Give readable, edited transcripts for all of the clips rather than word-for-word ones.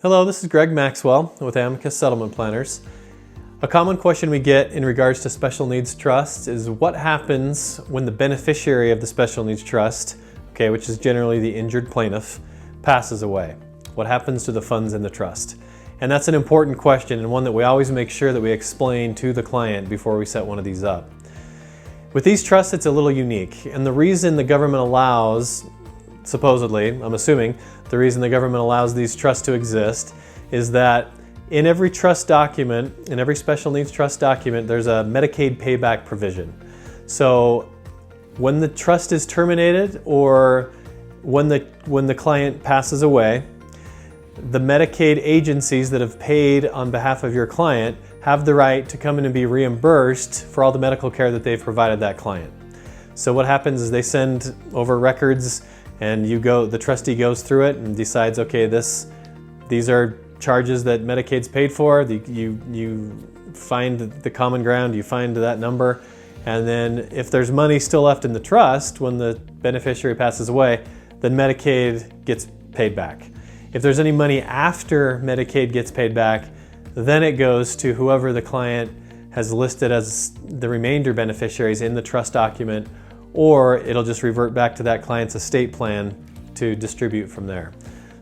Hello, this is Greg Maxwell with Amicus Settlement Planners. A common question we get in regards to special needs trusts is what happens when the beneficiary of the special needs trust, which is generally the injured plaintiff, passes away? What happens to the funds in the trust? And that's an important question, and one that we always make sure that we explain to the client before we set one of these up. With these trusts, it's a little unique, and the reason the government allows, supposedly, I'm assuming, the reason the government allows these trusts to exist is that in every trust document, in every special needs trust document, there's a Medicaid payback provision. So when the trust is terminated or when the client passes away, the Medicaid agencies that have paid on behalf of your client have the right to come in and be reimbursed for all the medical care that they've provided that client. So what happens is they send over records, and the trustee goes through it and decides, okay, these are charges that Medicaid's paid for. You find the common ground, you find that number, and then if there's money still left in the trust when the beneficiary passes away, then Medicaid gets paid back. If there's any money after Medicaid gets paid back, then it goes to whoever the client has listed as the remainder beneficiaries in the trust document, or it'll just revert back to that client's estate plan to distribute from there.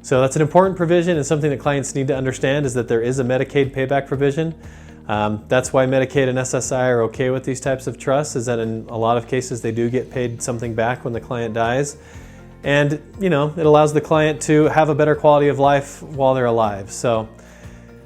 So that's an important provision, and something that clients need to understand is that there is a Medicaid payback provision. That's why Medicaid and SSI are okay with these types of trusts, is that in a lot of cases they do get paid something back when the client dies. And it allows the client to have a better quality of life while they're alive. So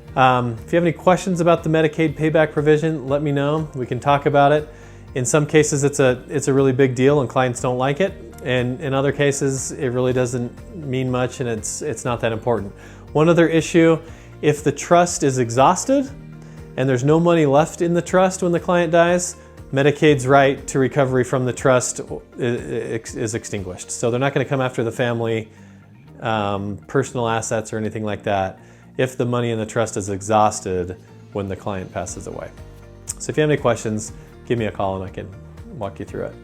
if you have any questions about the Medicaid payback provision, let me know. We can talk about it. In some cases it's a really big deal and clients don't like it, and in other cases it really doesn't mean much and it's not that important. One other issue, if the trust is exhausted and there's no money left in the trust when the client dies, Medicaid's right to recovery from the trust is extinguished. So they're not going to come after the family personal assets or anything like that if the money in the trust is exhausted when the client passes away. So if you have any questions, give me a call and I can walk you through it.